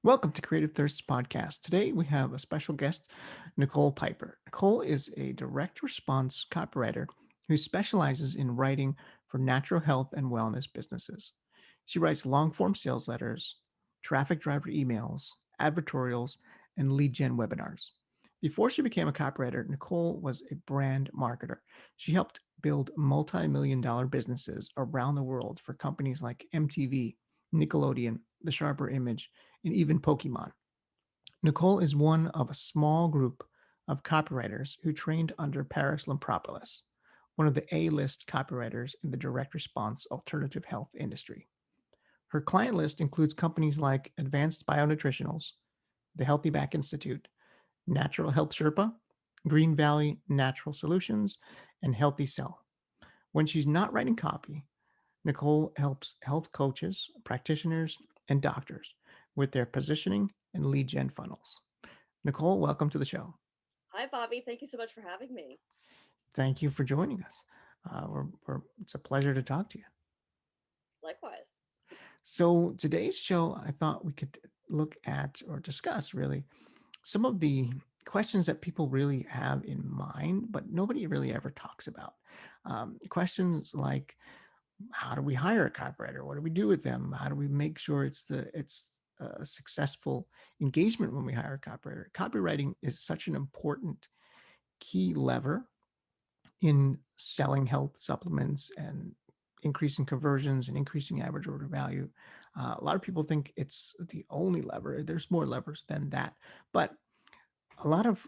Welcome to Creative Thirsts Podcast. Today we have a special guest, Nicole Piper. Nicole is a direct response copywriter who specializes in writing for natural health and wellness businesses. She writes long form sales letters, traffic driver emails, advertorials, and lead gen webinars. Before she became a copywriter, Nicole was a brand marketer. She helped build multi-million-dollar businesses around the world for companies like MTV, Nickelodeon, The Sharper Image, and even Pokemon. Nicole is one of a small group of copywriters who trained under Paris Lampropoulos, one of the A-list copywriters in the direct response alternative health industry. Her client list includes companies like Advanced Bionutritionals, the Healthy Back Institute, Natural Health Sherpa, Green Valley Natural Solutions, and Healthy Cell. When she's not writing copy, Nicole helps health coaches, practitioners, and doctors with their positioning and lead gen funnels. Nicole, welcome to the show. Hi, Bobby. Thank you so much for having me. Thank you for joining us. It's a pleasure to talk to you. Likewise. So, today's show, I thought we could look at or discuss really some of the questions that people really have in mind, but nobody really ever talks about. Questions like, how do we hire a copywriter? What do we do with them? How do we make sure it's a successful engagement when we hire a copywriter? Copywriting is such an important key lever in selling health supplements and increasing conversions and increasing average order value. A lot of people think it's the only lever. There's more levers than that, but a lot of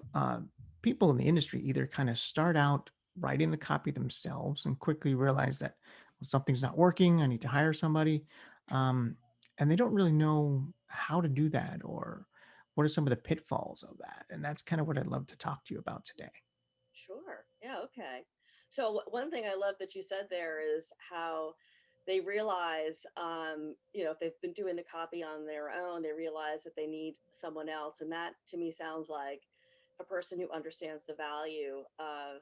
people in the industry either kind of start out writing the copy themselves and quickly realize that, well, something's not working. I need to hire somebody. Um, and they don't really know how to do that or what are some of the pitfalls of that. And that's kind of what I'd love to talk to you about today. Sure. Yeah. Okay. So, one thing I love that you said there is how they realize, if they've been doing the copy on their own, they realize that they need someone else. And that to me sounds like a person who understands the value of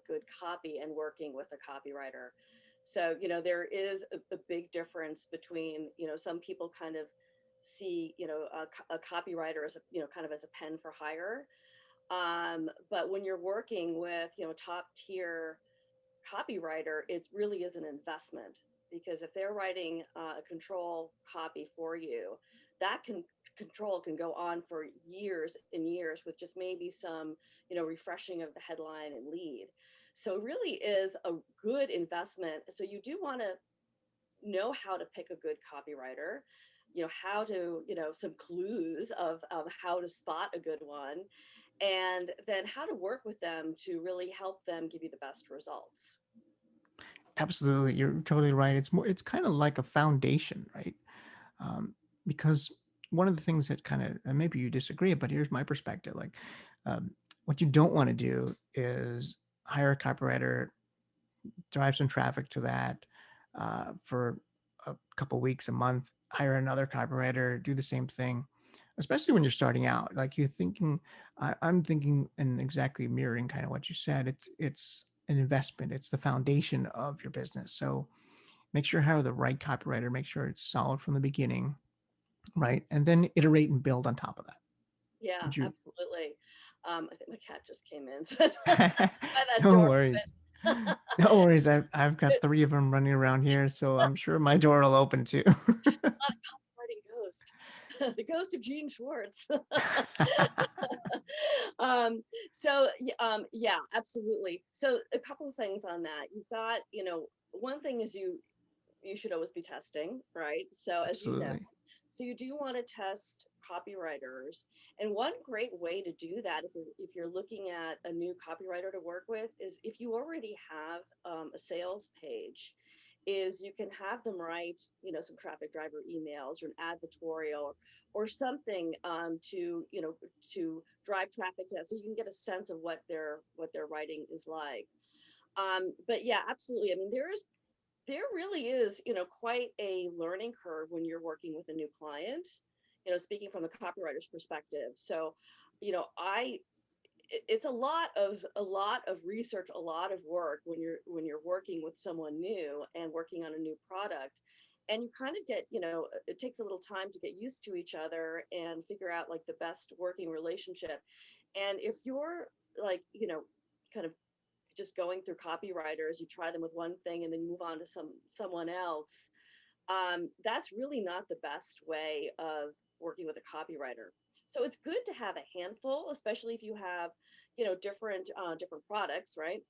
good copy and working with a copywriter. So, there is a big difference between, some people kind of see, a copywriter as a, kind of as a pen for hire. But when you're working with, top tier copywriter, it really is an investment, because if they're writing a control copy for you, that control can go on for years and years with just maybe some, refreshing of the headline and lead. So it really is a good investment. So you do want to know how to pick a good copywriter, how to, some clues of how to spot a good one, and then how to work with them to really help them give you the best results. Absolutely. You're totally right. It's kind of like a foundation, right? Um, because one of the things that kind of, and maybe you disagree, but here's my perspective. Like, um, what you don't want to do is hire a copywriter, drive some traffic to that for a couple weeks, a month, hire another copywriter, do the same thing, especially when you're starting out. Like you're thinking, I'm thinking, and exactly mirroring kind of what you said. It's an investment. It's the foundation of your business. So make sure you hire the right copywriter. Make sure it's solid from the beginning, right? And then iterate and build on top of that. Yeah, Would you? absolutely. I think my cat just came in, so that's why that No door worries. open. No worries. I've got three of them running around here, so I'm sure my door will open too. Not a copywriting ghost. The ghost of Gene Schwartz. um, yeah, absolutely. So a couple of things on that. You've got, one thing is you should always be testing, right? So as you know, Absolutely. so you do want to test copywriters. And one great way to do that, if you're looking at a new copywriter to work with, is if you already have a sales page, is you can have them write, some traffic driver emails or an advertorial or something to, to drive traffic to that, so you can get a sense of what their writing is like. But yeah, absolutely. I mean, there really is, quite a learning curve when you're working with a new client, speaking from the copywriter's perspective. So, I it's a lot of research, a lot of work when you're working with someone new and working on a new product. and you kind of get, it takes a little time to get used to each other and figure out like the best working relationship. And if you're like, kind of just going through copywriters, you try them with one thing and then you move on to someone else, that's really not the best way of working with a copywriter. So it's good to have a handful, especially if you have, different products, right?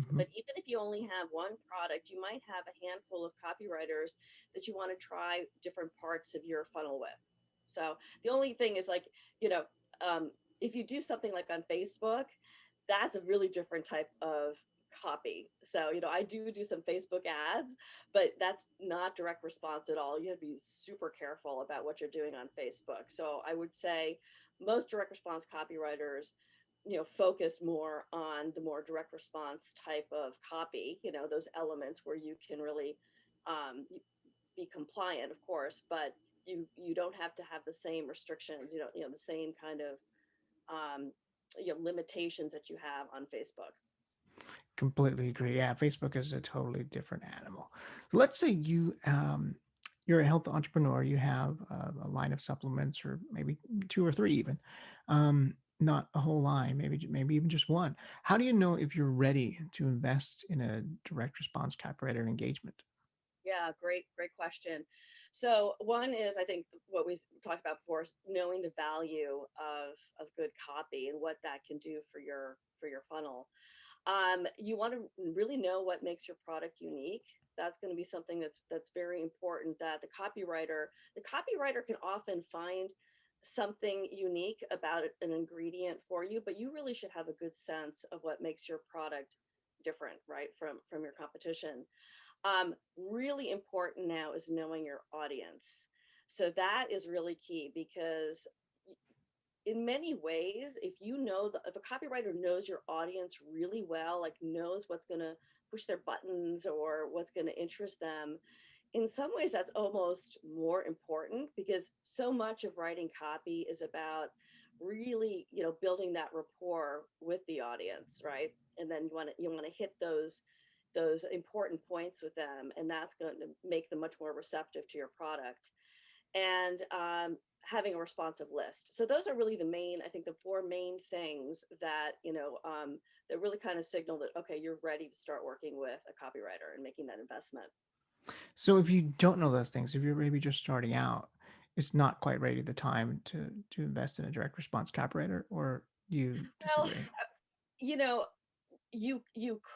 Mhm. But even if you only have one product, you might have a handful of copywriters that you want to try different parts of your funnel with. So the only thing is like, you know, um, if you do something like on Facebook, that's a really different type of copy. So, I do some Facebook ads, but that's not direct response at all. You have to be super careful about what you're doing on Facebook. So I would say most direct response copywriters, focus more on the more direct response type of copy, those elements where you can really be compliant, of course, but you don't have to have the same restrictions, the same kind of limitations that you have on Facebook. Completely agree. Yeah, Facebook is a totally different animal. So let's say you're a health entrepreneur. You have a line of supplements, or maybe two or three, even. Not a whole line, maybe even just one. How do you know if you're ready to invest in a direct response copywriter engagement? Yeah, great question. So one is, I think, what we talked about before is knowing the value of good copy and what that can do for your funnel. You want to really know what makes your product unique. That's going to be something that's very important. That the copywriter can often find something unique about an ingredient for you, but you really should have a good sense of what makes your product different, right, from your competition. Really important now is knowing your audience. So that is really key because in many ways, if a copywriter knows your audience really well, like knows what's going to push their buttons or what's going to interest them, in some ways that's almost more important because so much of writing copy is about really, building that rapport with the audience, right? And then you want to hit those important points with them, and that's going to make them much more receptive to your product. And having a responsive list. So those are really I think the four main things that, that really kind of signal that, okay, you're ready to start working with a copywriter and making that investment. So if you don't know those things, if you're maybe just starting out, it's not quite ready the time to invest in a direct response copywriter, or you Well, disagree? you know, you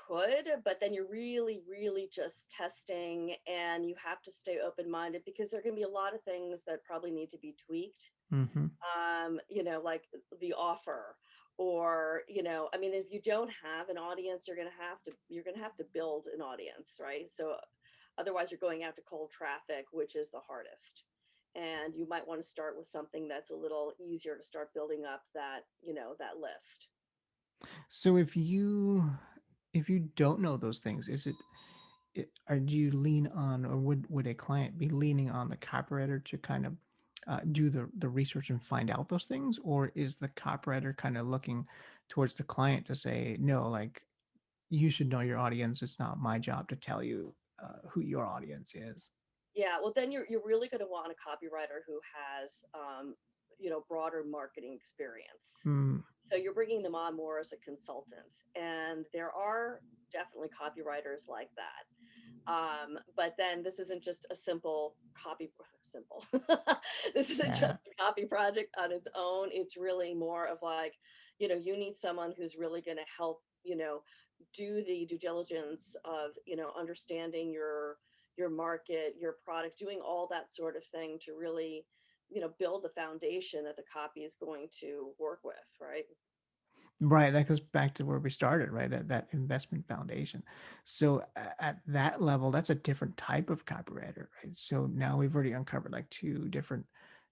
could, but then you're really, really just testing, and you have to stay open-minded because there are going to be a lot of things that probably need to be tweaked. Hmm. Like the offer, or, I mean, if you don't have an audience, you're going to have to build an audience, right? So otherwise you're going out to cold traffic, which is the hardest. And you might want to start with something that's a little easier to start building up that list. So if you don't know those things, or do you lean on, or would a client be leaning on the copywriter to kind of do the research and find out those things, or is the copywriter kind of looking towards the client to say, no, like you should know your audience. It's not my job to tell you who your audience is. Yeah, well, then you're really going to want a copywriter who has broader marketing experience. Mm, So you're bringing them on more as a consultant, and there are definitely copywriters like that. But then this isn't just a simple. This isn't yeah. just a copy project on its own. It's really more of like, you need someone who's really going to help, do the due diligence of, understanding your market, your product, doing all that sort of thing to really, build the foundation that the copy is going to work with, right? Right, that goes back to where we started, right? That investment foundation. So at that level, that's a different type of copywriter, right? So now we've already uncovered like two different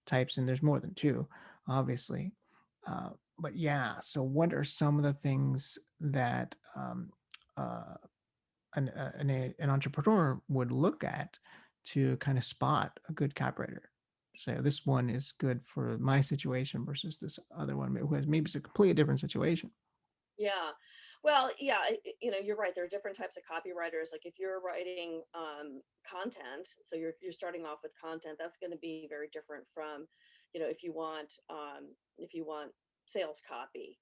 types, and there's more than two, obviously. But yeah, so what are some of the things that uh, an entrepreneur would look at to kind of spot a good copywriter? Say this one is good for my situation versus this other one who has maybe it's a completely different situation. Yeah. Well, yeah, you're right. There are different types of copywriters. Like if you're writing content, so you're starting off with content, that's going to be very different from, if you want sales copy,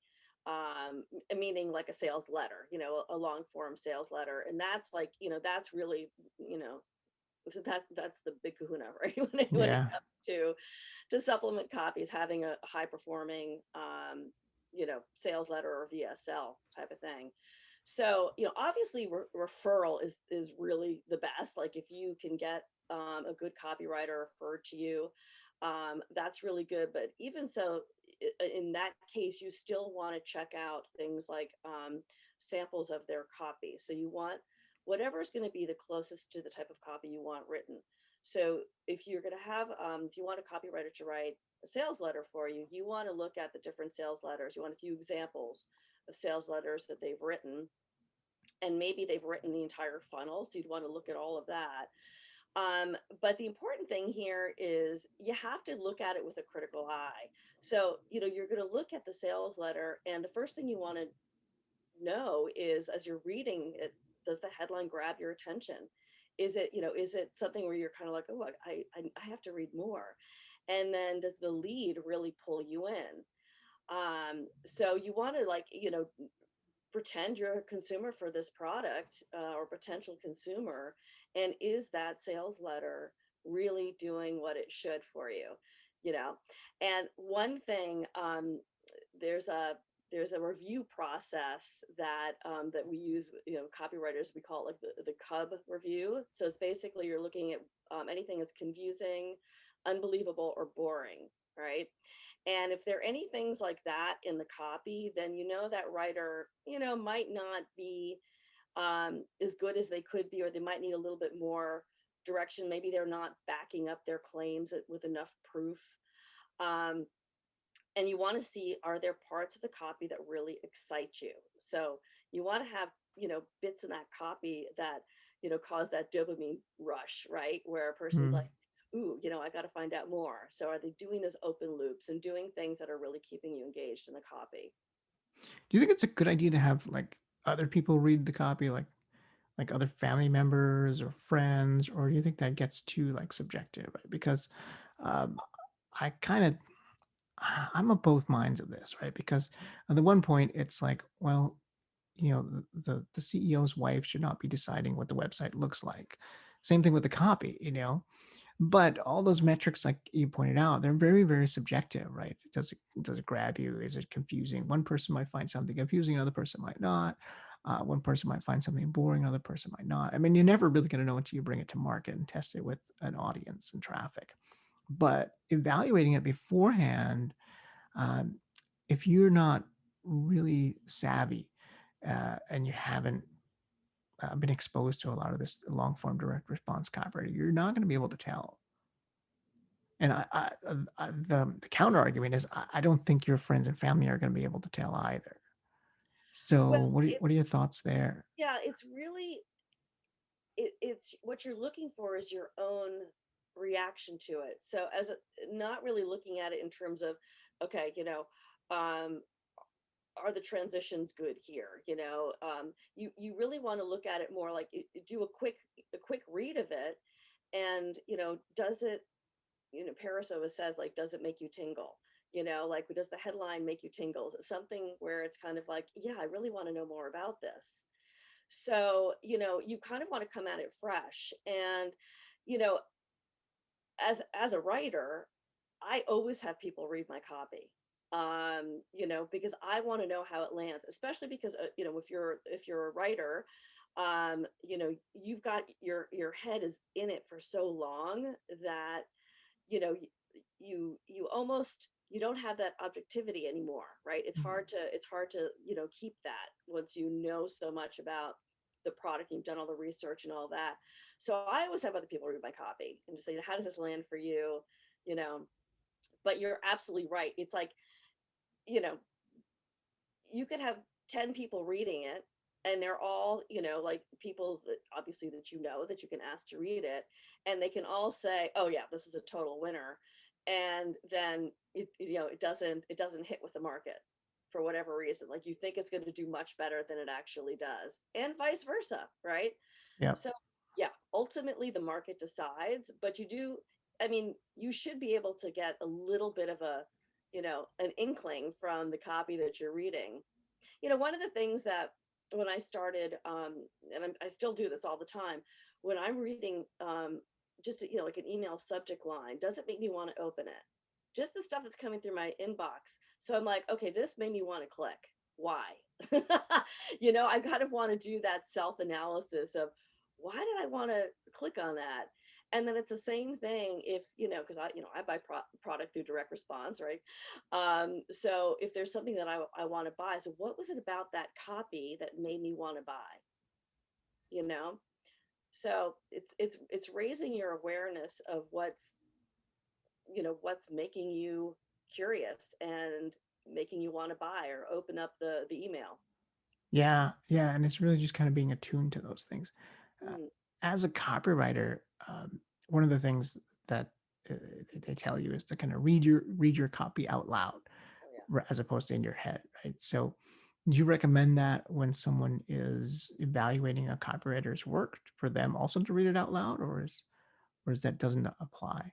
meaning like a sales letter, a long form sales letter. And that's like, that's really, you know, that's the big kahuna, right? When it Yeah. comes to supplement copies, having a high performing, sales letter or VSL type of thing. So, obviously referral is really the best. Like if you can get a good copywriter referred to you, that's really good. But even so, in that case, you still want to check out things like samples of their copy. So you want whatever is going to be the closest to the type of copy you want written. So if you're going to have, if you want a copywriter to write a sales letter for you, you want to look at the different sales letters. You want a few examples of sales letters that they've written, and maybe they've written the entire funnel. So you'd want to look at all of that. But the important thing here is you have to look at it with a critical eye. So, you're going to look at the sales letter, and the first thing you want to know is, as you're reading it, does the headline grab your attention? Is it something where you're kind of like, oh, I have to read more? And then does the lead really pull you in? So you want to, like, pretend you're a consumer for this product, or potential consumer. And is that sales letter really doing what it should for you? You know, and one thing, there's a there's a review process that we use, copywriters, we call it like the cub review. So it's basically you're looking at anything that's confusing, unbelievable, or boring, right? And if there are any things like that in the copy, then that writer, might not be as good as they could be, or they might need a little bit more direction. Maybe they're not backing up their claims with enough proof. Um, and you want to see, are there parts of the copy that really excite you? So you want to have, bits in that copy that, cause that dopamine rush, right? Where a person's Hmm. like, ooh, I got to find out more. So are they doing those open loops and doing things that are really keeping you engaged in the copy? Do you think it's a good idea to have like other people read the copy, like other family members or friends, or do you think that gets too like subjective? Right? Because um, I kind of I'm of both minds of this, right? Because on the one point, it's like, well, the CEO's wife should not be deciding what the website looks like. Same thing with the copy, but all those metrics, like you pointed out, they're very, very subjective, right? Does it grab you? Is it confusing? One person might find something confusing, another person might not. One person might find something boring, another person might not. I mean, you're never really going to know until you bring it to market and test it with an audience and traffic. But evaluating it beforehand, um, if you're not really savvy and you haven't been exposed to a lot of this long form direct response copywriting, you're not going to be able to tell. And the counter argument is I don't think your friends and family are going to be able to tell either. So Well, what are your thoughts there? yeah, it's really, it's what you're looking for is your own reaction to it. So not really looking at it in terms of, okay, um, are the transitions good here? You really want to look at it more like, do a quick read of it, and does it, Paris always says, like, does it make you tingle? Like, does the headline make you tingle? Is it something where it's kind of like, yeah, I really want to know more about this? So, you kind of want to come at it fresh. And, you know, as a writer, I always have people read my copy. Because I want to know how it lands, especially because, if you're a writer, you've got your head is in it for so long that, you know, you almost, you don't have that objectivity anymore, right? It's hard to keep that once you know so much about the product, you've done all the research and all that. So I always have other people read my copy and just say, how does this land for you? You know, but you're absolutely right. It's like, you know, you could have 10 people reading it, and they're all, like, people that obviously that that you can ask to read it, and they can all say, oh yeah, this is a total winner. And then it doesn't hit with the market for whatever reason. Like you think it's going to do much better than it actually does, and vice versa, right? Yep. So, yeah, ultimately the market decides, but I mean, you should be able to get a little bit of an inkling from the copy that you're reading. One of the things that when I started, and I still do this all the time, when I'm reading just, like an email subject line, doesn't make me want to open it. Just the stuff that's coming through my inbox. So I'm like, okay, this made me want to click. Why? I kind of want to do that self analysis of why did I want to click on that? And then it's the same thing if, because I buy product through direct response, right? So if there's something that I want to buy, so what was it about that copy that made me want to buy? You know? So it's raising your awareness of what's making you curious and making you want to buy or open up the email. Yeah, yeah, and it's really just kind of being attuned to those things. Uh, Mm, as a copywriter, one of the things that uh, they tell you is to kind of read your copy out loud, oh yeah. as opposed to in your head, right? So, do you recommend that when someone is evaluating a copywriter's work for them also to read it out loud, or is that doesn't apply?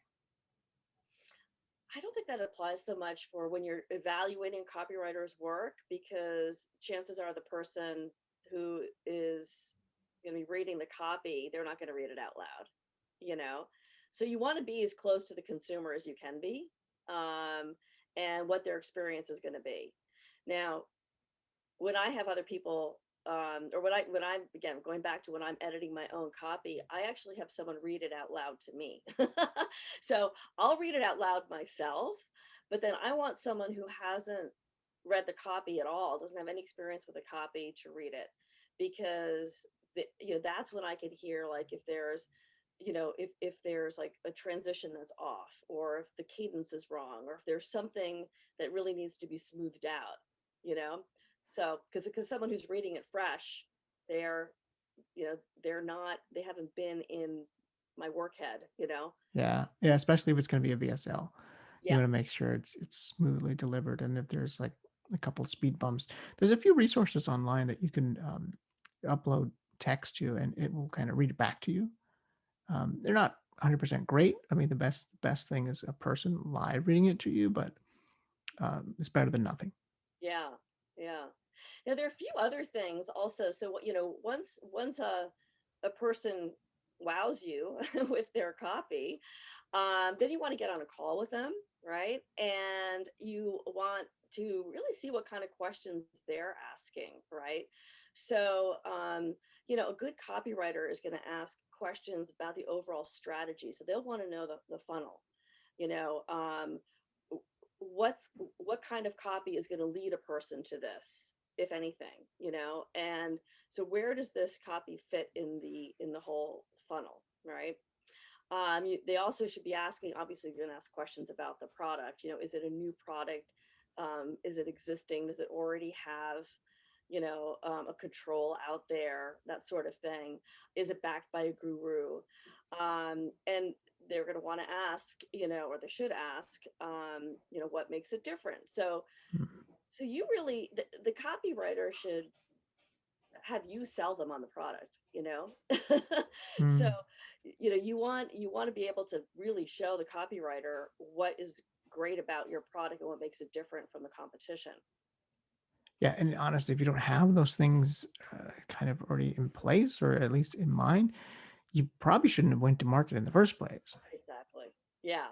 I don't think that applies so much for when you're evaluating a copywriter's work, because chances are the person who is going to be reading the copy, they're not going to read it out loud, you know? So you want to be as close to the consumer as you can be, um, and what their experience is going to be. Now, when I have other people, or when I'm again going back to when I'm editing my own copy, I actually have someone read it out loud to me. So I'll read it out loud myself, but then I want someone who hasn't read the copy at all, doesn't have any experience with the copy, to read it, because that's when I can hear, like, if there's if there's like a transition that's off, or if the cadence is wrong, or if there's something that really needs to be smoothed out, you know so because someone who's reading it fresh, they're they haven't been in my work head. Yeah, yeah, especially if it's going to be a VSL, you Yeah. want to make sure it's smoothly delivered, and if there's like a couple speed bumps, there's a few resources online that you can upload text to, and it will kind of read it back to you. They're not 100% great. I mean, the best thing is a person live reading it to you, but it's better than nothing. Yeah. Yeah. Now there are a few other things also. So once a person wows you with their copy, then you want to get on a call with them, right? And you want to really see what kind of questions they're asking, right? So a good copywriter is going to ask questions about the overall strategy. So they'll want to know the funnel, you know, what's what kind of copy is going to lead a person to this, if anything, and so where does this copy fit in the whole funnel, right? They also should be asking, obviously you're going to ask questions about the product. Is it a new product? Is it existing? Does it already have a control out there, that sort of thing? Is it backed by a guru? And they're going to want to ask, or they should ask, what makes it different. Mhm. So you really, the copywriter should have you sell them on the product. So Mm. you want to be able to really show the copywriter what is great about your product and what makes it different from the competition. Yeah, and honestly, if you don't have those things kind of already in place, or at least in mind, you probably shouldn't have went to market in the first place. Exactly. Yeah.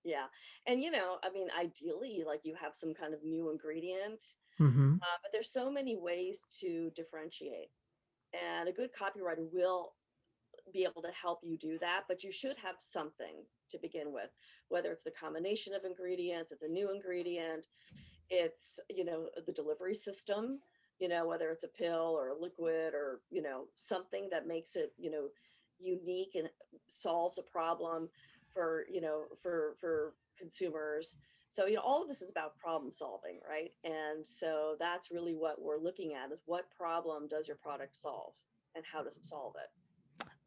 Yeah. And I mean, ideally, like, you have some kind of new ingredient, Hmm. but there's so many ways to differentiate, and a good copywriter will be able to help you do that, but you should have something to begin with, whether it's the combination of ingredients, it's a new ingredient, it's the delivery system, whether it's a pill or a liquid, or something that makes it unique and solves a problem for consumers. So all of this is about problem solving, right? And so that's really what we're looking at, is what problem does your product solve, and how does it solve it?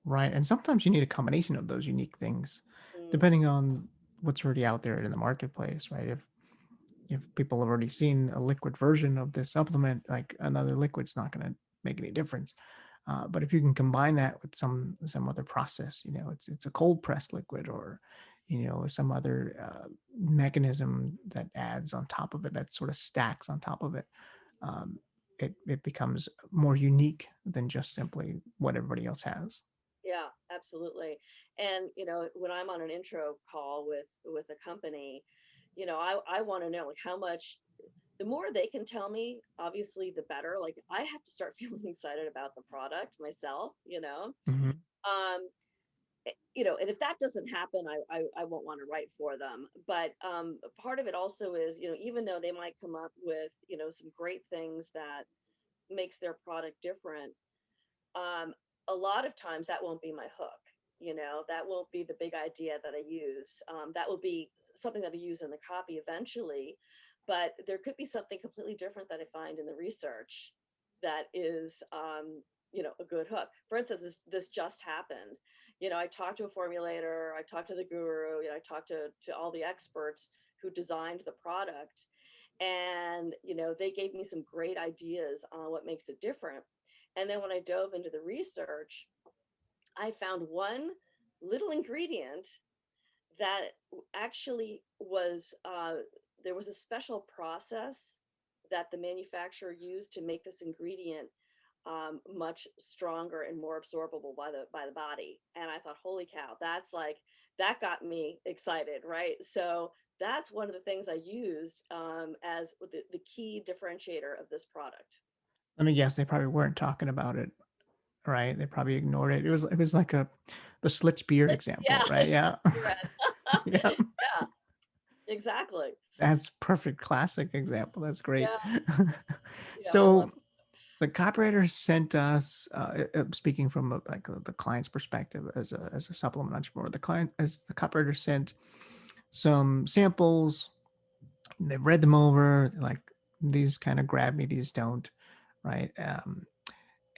Right. And sometimes you need a combination of those unique things, Mm, depending on what's already out there in the marketplace, right? if people have already seen a liquid version of this supplement, like another liquid's not going to make any difference. But if you can combine that with some other process, it's a cold pressed liquid, or some other mechanism that adds on top of it, that sort of stacks on top of it, um, it becomes more unique than just simply what everybody else has. Yeah, absolutely. And when I'm on an intro call with a company, I want to know like how much. The more they can tell me, obviously, the better. Like I have to start feeling excited about the product myself. Hmm. Um, and if that doesn't happen, I won't want to write for them. But part of it also is, even though they might come up with, some great things that makes their product different, um, a lot of times that won't be my hook. That will be the big idea that I use. That will be something that I use in the copy eventually, but there could be something completely different that I find in the research that is, a good hook. For instance, this just happened. I talked to a formulator, I talked to the guru, I talked to all the experts who designed the product, and they gave me some great ideas on what makes it different. And then when I dove into the research, I found one little ingredient that actually was, there was a special process that the manufacturer used to make this ingredient much stronger and more absorbable by the body. And I thought, holy cow, that got me excited, right? So that's one of the things I used as the key differentiator of this product. Let me guess, they probably weren't talking about it, right? They probably ignored it. It was like the Slitch beard example, Yeah, right? Yeah. Yeah. yeah, exactly. That's perfect classic example. That's great. Yeah, I love So the copywriter sent us, speaking from the client's perspective as a supplement entrepreneur, the copywriter sent some samples. They've read them over, like, these kind of grab me, these don't, right?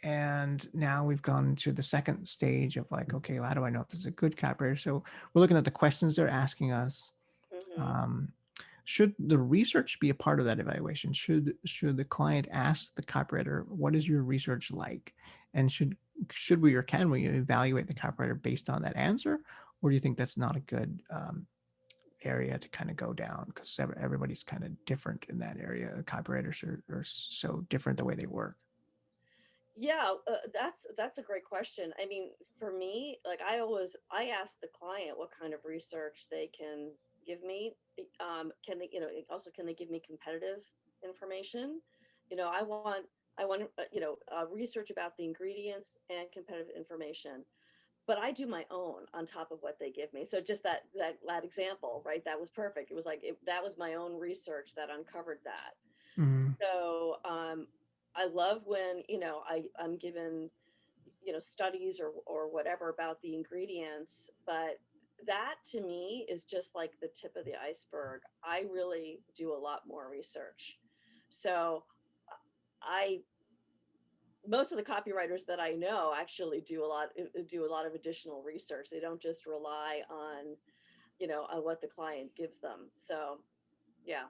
And now we've gone to the second stage of, like, okay, well, how do I know if this is a good copywriter? So we're looking at the questions they're asking us. it. um, should the research be a part of that evaluation? Should the client ask the copywriter, what is your research like? And should we, or can we evaluate the copywriter based on that answer? Or do you think that's not a good area to kind of go down, because everybody's kind of different in that area? Copywriters are so different the way they work. Yeah, that's a great question. I mean, for me, like I ask the client what kind of research they can give me. Can they, also can they give me competitive information? I want research about the ingredients and competitive information. But I do my own on top of what they give me. So just that example, right? That was perfect. It was like that was my own research that uncovered that. Mm. So I love when I'm given studies or whatever about the ingredients, but that to me is just like the tip of the iceberg. I really do a lot more research. So I most of the copywriters that I know actually do a lot of additional research. They don't just rely on on what the client gives them. So yeah,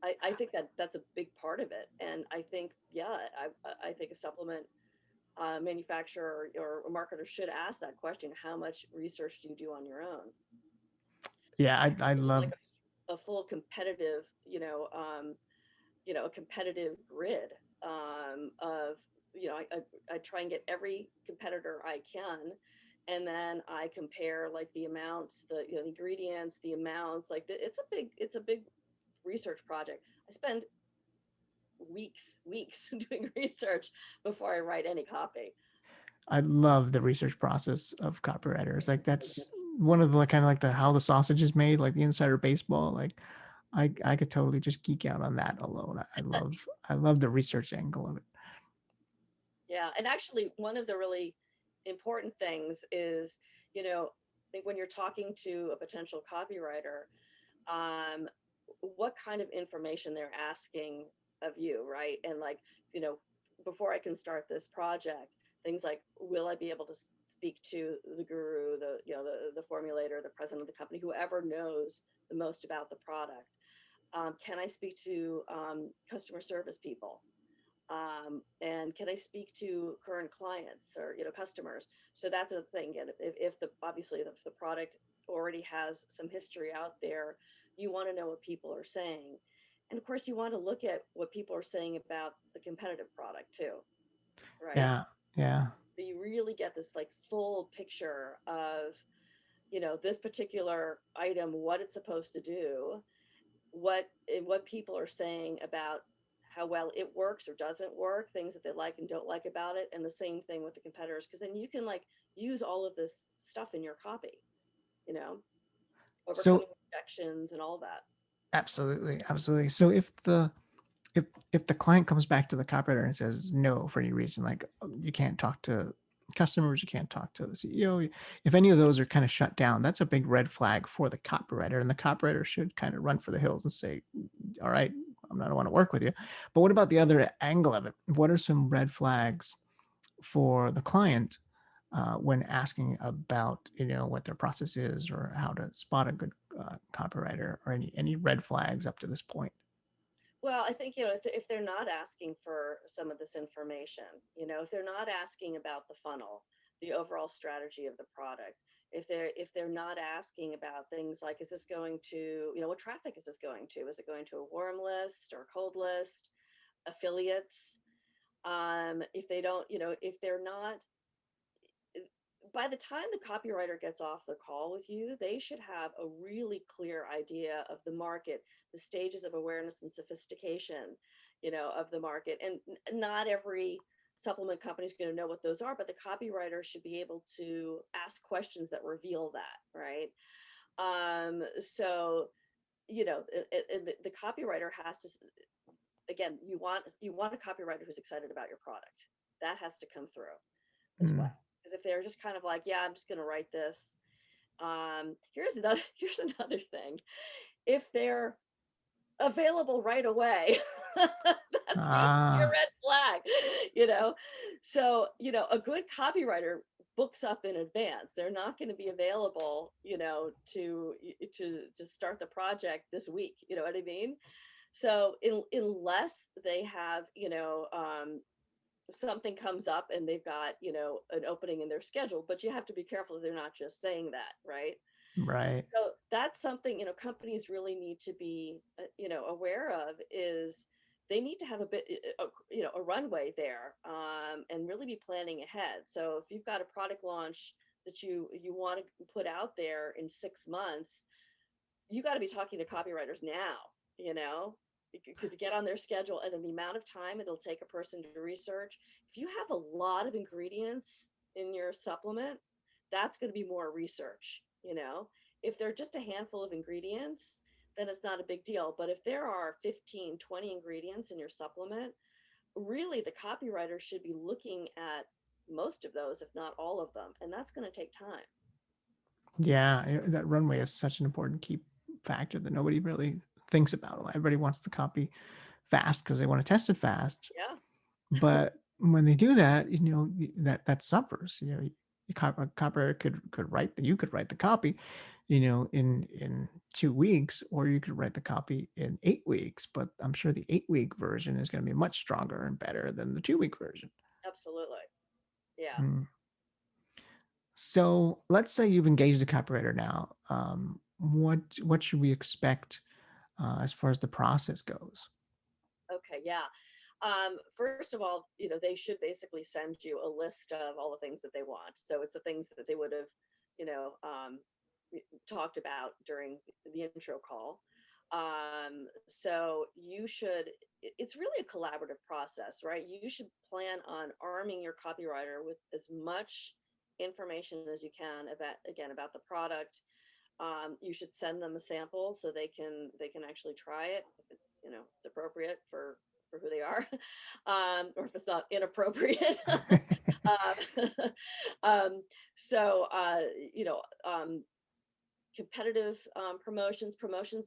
I think that that's a big part of it. And I think, yeah, I think a supplement manufacturer or a marketer should ask that question: how much research do you do on your own? Yeah, I Sort of like love. a full competitive, a competitive grid of, I try and get every competitor I can. And then I compare like the amounts, the ingredients, the amounts, like it's a big research project. I spend weeks doing research before I write any copy. I love the research process of copywriters. Like, that's one of the, like, kind of like the how the sausage is made, like the insider baseball. Like, I could totally just geek out on that alone. I love the research angle of it. Yeah, and actually, one of the really important things is, I think when you're talking to a potential copywriter, um, what kind of information they're asking of you, right? And like, you know, before I can start this project, things like, will I be able to speak to the guru, the formulator, the president of the company, whoever knows the most about the product? Can I speak to customer service people? And can I speak to current clients or customers? So that's the thing. And if the obviously if the product already has some history out there, you want to know what people are saying, and of course you want to look at what people are saying about the competitive product too, right? Yeah. Yeah. So you really get this like full picture of this particular item, what it's supposed to do, what people are saying about how well it works or doesn't work, things that they like and don't like about it, and the same thing with the competitors, because then you can like use all of this stuff in your copy, you know, overcoming So objections and all that. absolutely, absolutely. So if the client comes back to the copywriter and says no for any reason, like you can't talk to customers, you can't talk to the CEO, if any of those are kind of shut down, that's a big red flag for the copywriter, and the copywriter should kind of run for the hills and say, all right, I'm not, I don't want to work with you. But what about the other angle of it? What are some red flags for the client when asking about what their process is or how to spot a good copywriter, or any red flags up to this point? Well, I think, if they're not asking for some of this information, if they're not asking about the funnel, the overall strategy of the product, if they're not asking about things like, is this going to, what traffic is this going to? Is it going to a warm list or cold list, affiliates? If they don't, if they're not, by the time the copywriter gets off the call with you, they should have a really clear idea of the market, the stages of awareness and sophistication, of the market. And not every supplement company is going to know what those are, but the copywriter should be able to ask questions that reveal that, right? So, the copywriter has to, again, you want a copywriter who's excited about your product. That has to come through as well. Mm. Because if they're just kind of like, yeah, I'm just going to write this. Here's another here's another thing. If they're available right away, that's usually a Ah, red flag, you know. So, a good copywriter books up in advance. They're not going to be available, to start the project this week. You know what I mean? So, unless they have, something comes up and they've got an opening in their schedule, but you have to be careful that they're not just saying that, right? right. So that's something companies really need to be aware of, is they need to have a bit a runway there, and really be planning ahead. So if you've got a product launch that you want to put out there in 6 months, you got to be talking to copywriters now, you know, to get on their schedule, and then the amount of time it'll take a person to research. If you have a lot of ingredients in your supplement, that's going to be more research, If they're just a handful of ingredients, then it's not a big deal. But if there are 15, 20 ingredients in your supplement, really the copywriter should be looking at most of those, if not all of them. And that's going to take time. Yeah, that runway is such an important key factor that nobody really thinks about. Everybody wants to copy fast because they want to test it fast. Yeah, But when they do that, that suffers. A copywriter could write you could write the copy, in 2 weeks, or you could write the copy in 8 weeks. But I'm sure the 8 week version is going to be much stronger and better than the 2 week version. absolutely. Yeah. Mm. So let's say you've engaged a copywriter now. What should we expect as far as the process goes? Okay, yeah. First of all, they should basically send you a list of all the things that they want. So it's the things that they would have, you know, um, talked about during the intro call. So you should, it's really a collaborative process, right? You should plan on arming your copywriter with as much information as you can about, again, about the product. You should send them a sample so they can actually try it if it's appropriate for who they are, or if it's not inappropriate. um, um, so competitive promotions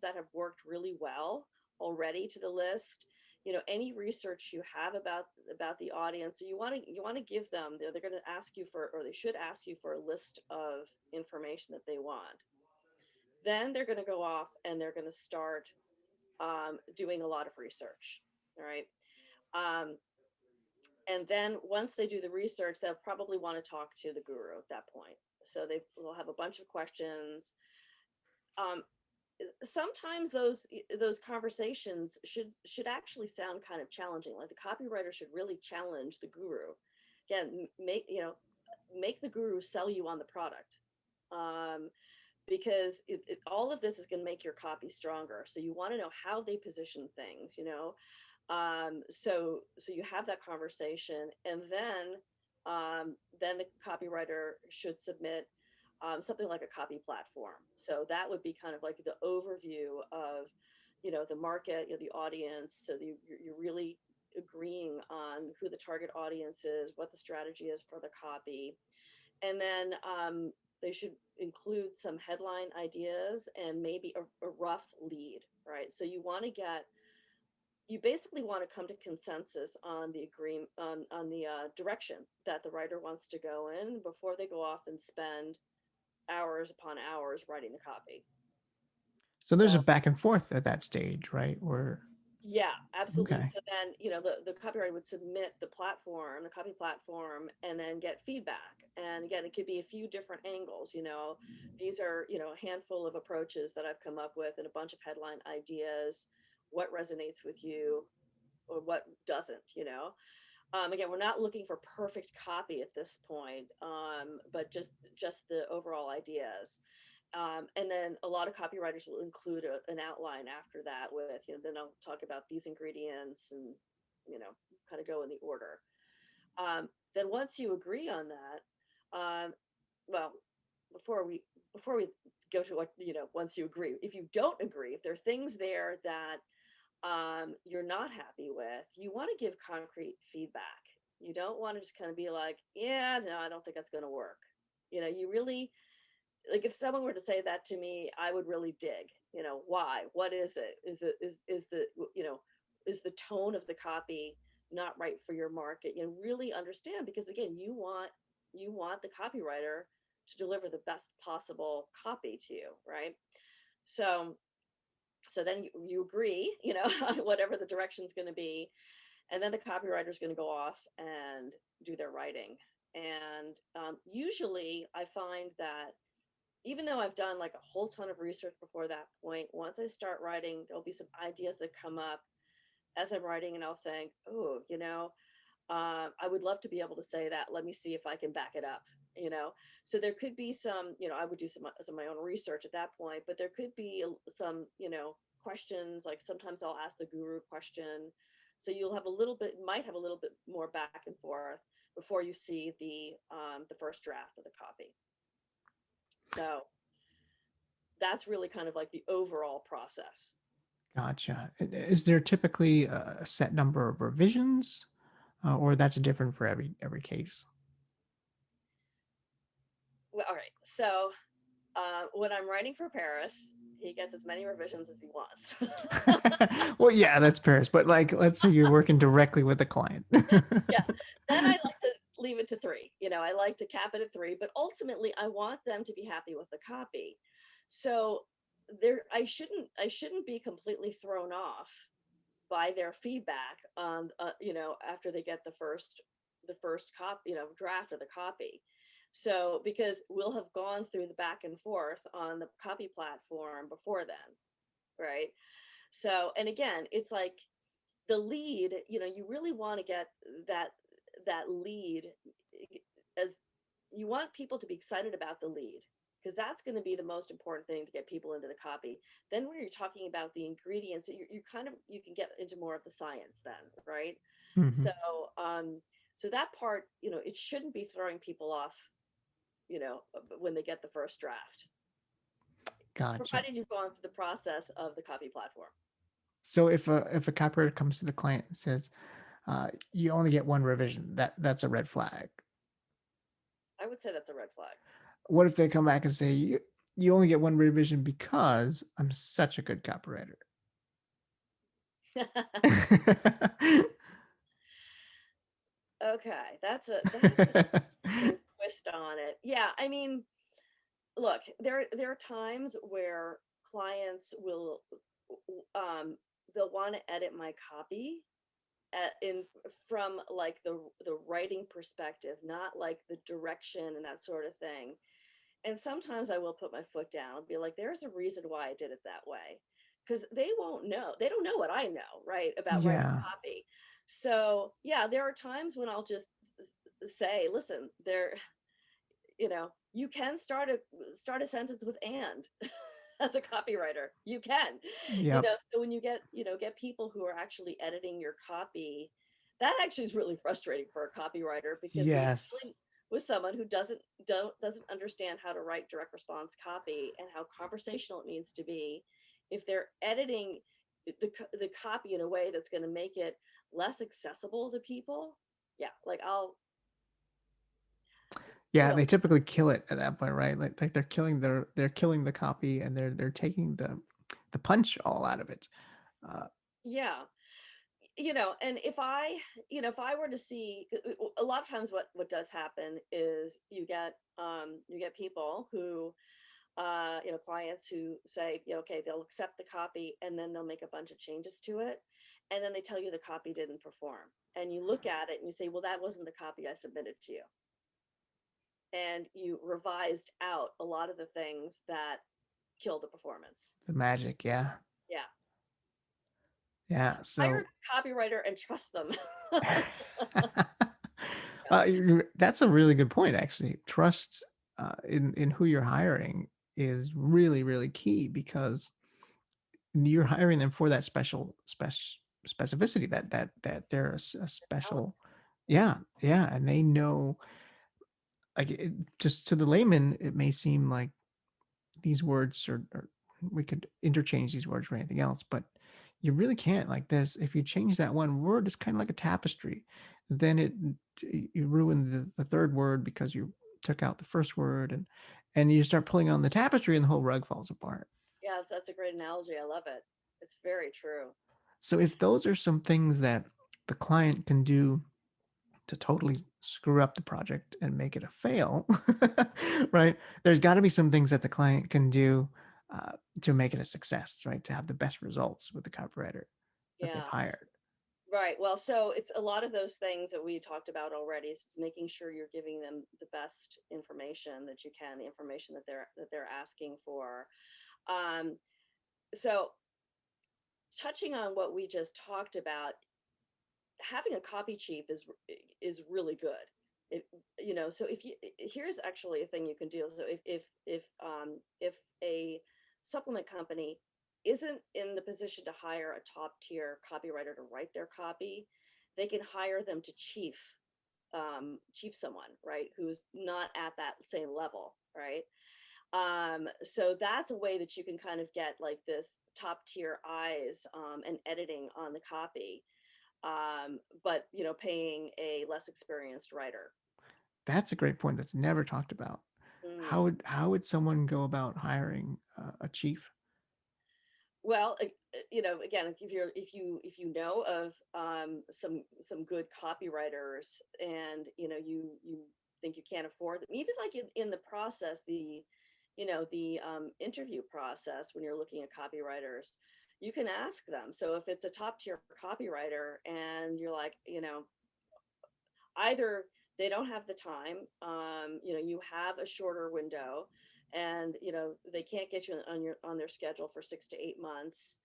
that have worked really well already to the list. Any research you have about the audience. So you want to give them. They're going to ask you for, or they should ask you for, a list of information that they want. Then they're going to go off and they're going to start doing a lot of research. All right. Um, and then once they do the research, they'll probably want to talk to the guru at that point. So will have a bunch of questions. Um, Sometimes those conversations should actually sound kind of challenging. Like the copywriter should really challenge the guru. Again, make the guru sell you on the product. Um, because all of this is going to make your copy stronger. So you want to know how they position things, so you have that conversation, and then the copywriter should submit something like a copy platform. So that would be kind of like the overview of, the market, the audience. So you're really agreeing on who the target audience is, what the strategy is for the copy, and then they should include some headline ideas and maybe a rough lead, right? So you basically want to come to consensus on the agreement on the direction that the writer wants to go in before they go off and spend hours upon hours writing the copy. So there's a So back and forth at that stage, right? yeah, absolutely. Okay. So then, the copywriter would submit the copy platform, and then get feedback. And again, it could be a few different angles. These are, a handful of approaches that I've come up with and a bunch of headline ideas. What resonates with you or what doesn't. Again, we're not looking for perfect copy at this point, but just the overall ideas. And then a lot of copywriters will include an outline after that with, then I'll talk about these ingredients and, kind of go in the order. Then once you agree on that, well, before we go to what, once you agree, if you don't agree, if there are things there that you're not happy with, you want to give concrete feedback. You don't want to just kind of be like, yeah, no, I don't think that's going to work. You really, like, if someone were to say that to me, I would really dig, why, what is it? Is the, is the tone of the copy not right for your market? Really understand, because again, you want the copywriter to deliver the best possible copy to you, right? So then you agree, on whatever the direction is going to be, and then the copywriter is going to go off and do their writing. And usually I find that even though I've done like a whole ton of research before that point, once I start writing, there'll be some ideas that come up as I'm writing, and I'll think, oh, I would love to be able to say that. Let me see if I can back it up. So there could be some, I would do some of my own research at that point, but there could be some, questions. Like sometimes I'll ask the guru question. So might have a little bit more back and forth before you see the first draft of the copy. So that's really kind of like the overall process. Gotcha. Is there typically a set number of revisions, or that's different for every case? Well, all right. So when I'm writing for Paris, he gets as many revisions as he wants. Well, yeah, that's Paris, but like, let's say you're working directly with a client. Yeah. Then I like to leave it to 3. I like to cap it at 3, but ultimately I want them to be happy with the copy. So I shouldn't be completely thrown off by their feedback on, after they get the first draft of the copy. So because we'll have gone through the back and forth on the copy platform before then, right? So, and again, it's like the lead, you really want to get that lead, as you want people to be excited about the lead, because that's going to be the most important thing to get people into the copy. Then when you're talking about the ingredients, you can get into more of the science then, right? Mhm. So so that part, it shouldn't be throwing people off, when they get the first draft, Gotcha. provided you've gone through the process of the copy platform. So if a copywriter comes to the client and says, you only get one revision, that's a red flag. I would say that's a red flag. What if they come back and say, you only get one revision because I'm such a good copywriter? Okay, that's an interesting twist on it. Yeah, I mean, look, there are times where clients will they'll want to edit my copy in from like the writing perspective, not like the direction and that sort of thing. And sometimes I will put my foot down and be like, there's a reason why I did it that way. Because they won't know. They don't know what I know, right, about writing Yeah. copy. So yeah, there are times when I'll just say, listen, there, you can start a sentence with and as a copywriter. You can, Yep. so when you get people who are actually editing your copy, that actually is really frustrating for a copywriter because when you're Yes. dealing with someone who doesn't understand how to write direct response copy and how conversational it needs to be, if they're editing the copy in a way that's going to make it less accessible to people, yeah, like I'll, you Yeah, know, they typically kill it at that point, right? Like they're killing the copy and they're taking the punch all out of it. Uh, yeah. And if I were to see, a lot of times what does happen is you get people who, clients who say, okay, they'll accept the copy and then they'll make a bunch of changes to it, and then they tell you the copy didn't perform, and you look at it and you say, well, that wasn't the copy I submitted to you, and you revised out a lot of the things that kill the performance. the magic, yeah. Yeah, Yeah. hire So a copywriter and trust them. that's a really good point, actually. Trust in who you're hiring is really, really key because you're hiring them for that specificity that they're a special. Yeah, yeah, and they know, like, just to the layman, it may seem like these words are we could interchange these words for anything else, but you really can't. Like, there's if you change that one word, it's kind of like a tapestry. Then you ruin the third word because you took out the first word, and you start pulling on the tapestry, and the whole rug falls apart. Yes, that's a great analogy. I love it. It's very true. So if those are some things that the client can do to totally screw up the project and make it a fail, right? There's got to be some things that the client can do to make it a success, right? To have the best results with the copywriter that they've Yeah. hired. Right. Well, so it's a lot of those things that we talked about already. So it's making sure you're giving them the best information that you can, the information that they're asking for. Um, so touching on what we just talked about, having a copy chief is really good. It, so here's actually a thing you can do. So if a supplement company isn't in the position to hire a top tier copywriter to write their copy, they can hire them to chief someone, right, who's not at that same level, right? So that's a way that you can kind of get like this top tier eyes, and editing on the copy, but paying a less experienced writer. That's a great point that's never talked about. Mm. How would someone go about hiring a chief? Well, again, if you know of some good copywriters, and you think you can't afford them, even like in the process, the interview process, when you're looking at copywriters, you can ask them. So if it's a top tier copywriter and you're like, either they don't have the time, you have a shorter window, and they can't get you on their schedule for 6 to 8 months,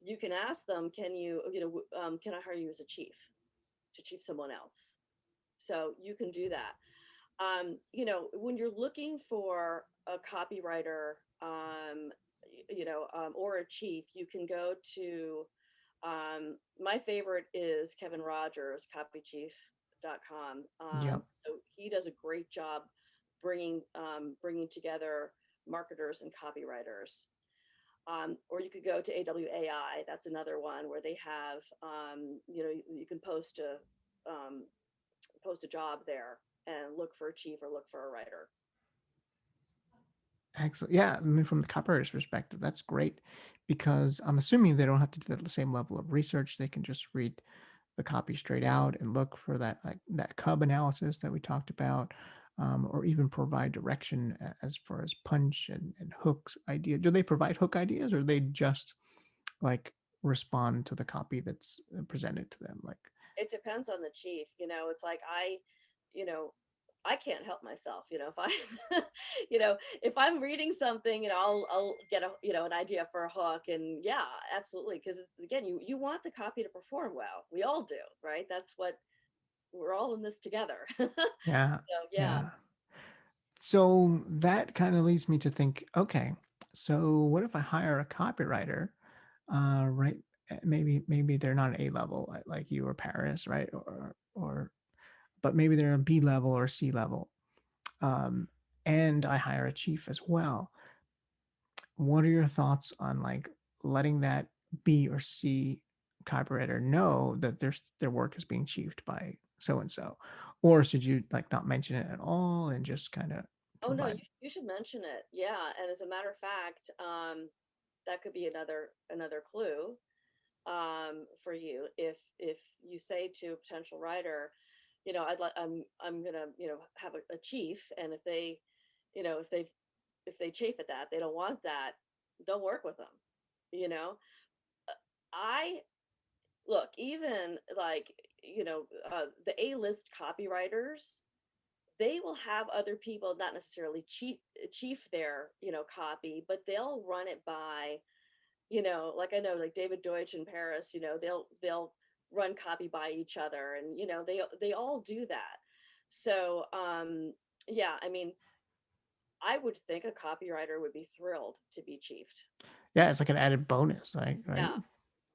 you can ask them, can I hire you as a chief to chief someone else? So you can do that. When you're looking for a copywriter, or a chief, you can go to, my favorite is Kevin Rogers, copychief.com. Yep. So he does a great job bringing together marketers and copywriters. Or you could go to AWAI. That's another one where they have, you can post a job there and look for a chief or look for a writer. Excellent. Yeah, I mean, from the copywriter's perspective, that's great because I'm assuming they don't have to do the same level of research. They can just read the copy straight out and look for that, like that cub analysis that we talked about, or even provide direction as far as punch and hooks idea. Do they provide hook ideas, or they just like respond to the copy that's presented to them? Like, It depends on the chief. It's like you know, I can't help myself. If I, if I'm reading something, I'll get an idea for a hook, and yeah, absolutely, because again, you want the copy to perform well. We all do, right? That's what we're all in this together. yeah, So yeah. yeah. So that kind of leads me to think, okay, so what if I hire a copywriter, right? Maybe they're not A level like you or Paris, right? But maybe they're a B level or C level. Um, and I hire a chief as well. What are your thoughts on like letting that B or C copywriter know that their work is being chiefed by so and so? Or should you like not mention it at all and just kind of Oh no, provide? you should mention it. Yeah, and as a matter of fact, that could be another clue for you if you say to a potential writer, I'm gonna have a chief, and if they, if they chafe at that, they don't want that, don't work with them. You know, I look, even like the A-list copywriters, they will have other people not necessarily chief their copy, but they'll run it by, like I know like David Deutsch in Paris, they'll run copy by each other, and they all do that. So yeah, I mean, I would think a copywriter would be thrilled to be chiefed. Yeah, it's like an added bonus, like, right? Yeah.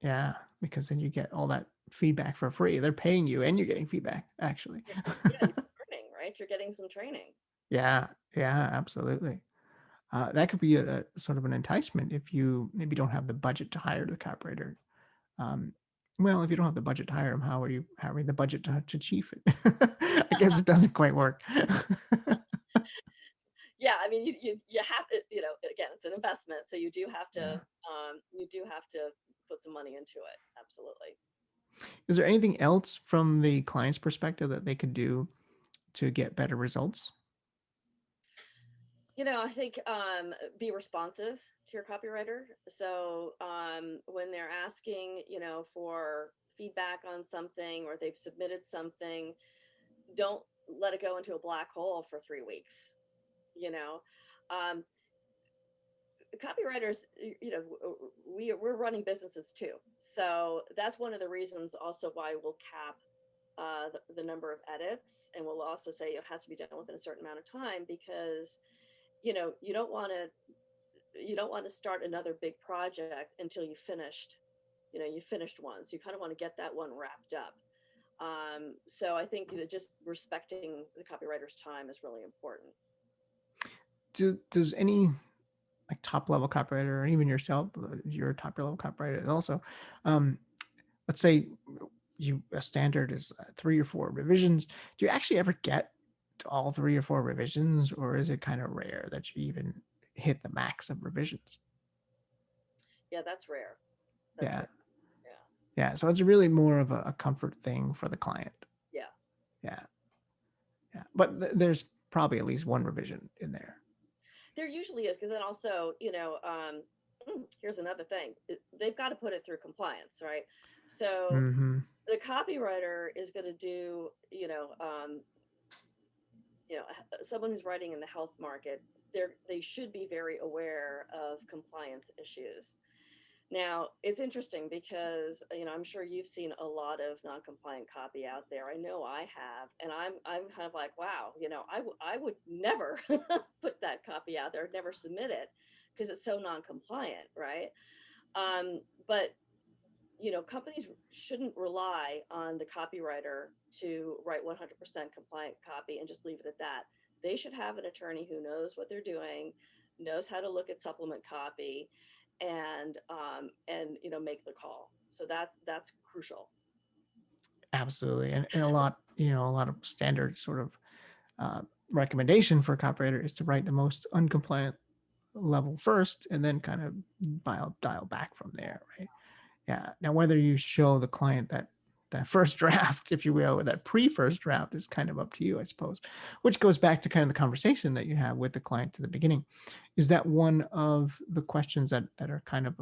Yeah, because then you get all that feedback for free. They're paying you and you're getting feedback, actually. Yeah, you're learning, right? You're getting some training. Yeah, yeah, absolutely. That could be a sort of an enticement if you maybe don't have the budget to hire the copywriter. Um, well, if you don't have the budget to hire him, how are you having the budget to chief it? I guess it doesn't quite work. Yeah, I mean, you have to, again, it's an investment, so Yeah. you do have to put some money into it. Absolutely. Is there anything else from the client's perspective that they could do to get better results? I think be responsive to your copywriter. So when they're asking, for feedback on something, or they've submitted something, don't let it go into a black hole for 3 weeks. You know, um, Copywriters, we're running businesses too, so that's one of the reasons also why we'll cap the number of edits, and we'll also say it has to be done within a certain amount of time, because you don't want to start another big project until you finished one, so you kind of want to get that one wrapped up. So I think that just respecting the copywriter's time is really important. Does any like top level copywriter or even yourself, your top level copywriter also, um, let's say you a standard is 3 or 4 revisions. Do you actually ever get to all 3 or 4 revisions, or is it kind of rare that you even hit the max of revisions? Yeah, that's rare. That's Yeah, rare. Yeah. yeah. So it's really more of a comfort thing for the client. Yeah. Yeah, yeah. But there's probably at least one revision in there. There usually is, because then also, here's another thing. They've got to put it through compliance, right? So Hmm. the copywriter is going to do, someone who's writing in the health market, they should be very aware of compliance issues. Now, it's interesting because, I'm sure you've seen a lot of non-compliant copy out there. I know I have, and I'm kind of like, wow, I would never put that copy out there. I'd never submit it because it's so non-compliant, right? But companies shouldn't rely on the copywriter to write 100% compliant copy and just leave it at that. They should have an attorney who knows what they're doing, knows how to look at supplement copy, and make the call. So that's crucial. Absolutely, and a lot, a lot of standard sort of uh, recommendation for a copywriter is to write the most uncompliant level first and then kind of dial back from there, right? Yeah. Now, whether you show the client that first draft, if you will, or that pre-first draft is kind of up to you, I suppose, which goes back to kind of the conversation that you have with the client to the beginning. Is that one of the questions that are kind of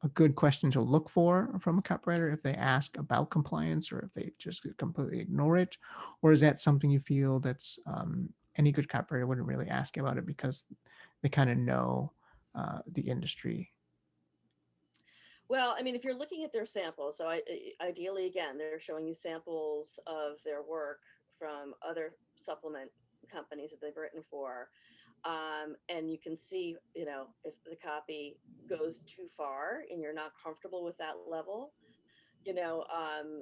a good question to look for from a copywriter if they ask about compliance or if they just completely ignore it? Or is that something you feel that's any good copywriter wouldn't really ask about it because they kind of know the industry? Well, I mean, if you're looking at their samples, so ideally, again, they're showing you samples of their work from other supplement companies that they've written for. And you can see, if the copy goes too far and you're not comfortable with that level,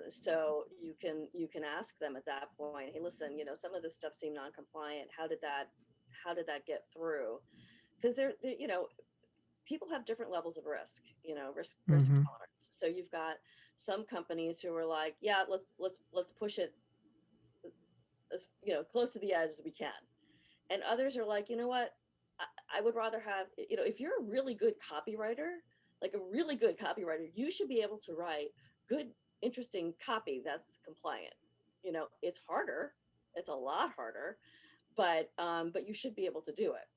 so you can ask them at that point, hey, listen, some of this stuff seemed non-compliant. How did that get through? Because people have different levels of risk, risk Hmm. tolerance. So you've got some companies who are like, yeah, let's push it as close to the edge as we can, and others are like, you know what, I would rather have, if you're a really good copywriter, like a really good copywriter, you should be able to write good, interesting copy that's compliant. It's harder, it's a lot harder, but you should be able to do it.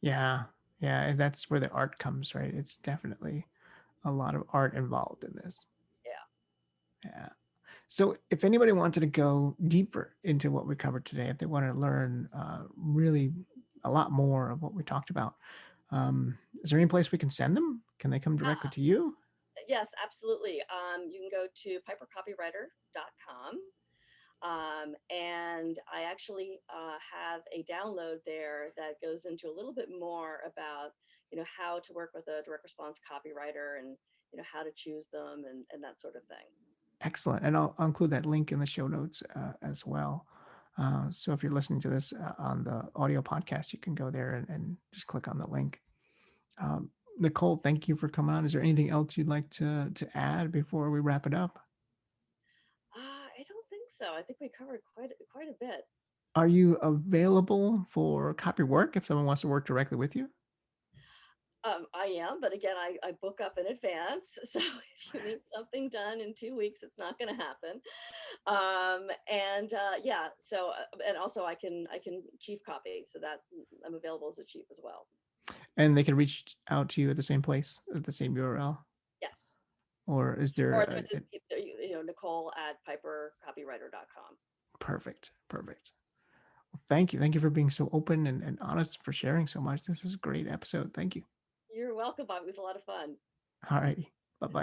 Yeah. Yeah. And that's where the art comes, right? It's definitely a lot of art involved in this. Yeah. Yeah. So, if anybody wanted to go deeper into what we covered today, if they want to learn really a lot more of what we talked about, is there any place we can send them? Can they come directly to you? Yes, absolutely. You can go to pipercopywriter.com. And I actually have a download there that goes into a little bit more about, how to work with a direct response copywriter, and, how to choose them, and that sort of thing. Excellent. And I'll include that link in the show notes as well. So, if you're listening to this on the audio podcast, you can go there and just click on the link. Um, Nicole, thank you for coming on. Is there anything else you'd like to add before we wrap it up? I don't think so. I think we covered quite a bit. Are you available for copy work if someone wants to work directly with you? I am, but again, I book up in advance. So if you need something done in 2 weeks, it's not going to happen. And yeah, so and also I can chief copy, so that I'm available as a chief as well. And they can reach out to you at the same place, at the same URL? Yes. Or is there Or there's just, Nicole at pipercopywriter.com. perfect, perfect. Well, thank you. Thank you for being so open and honest, for sharing so much. This is a great episode. Thank you. You're welcome, Bob. It was a lot of fun. All righty. Bye bye.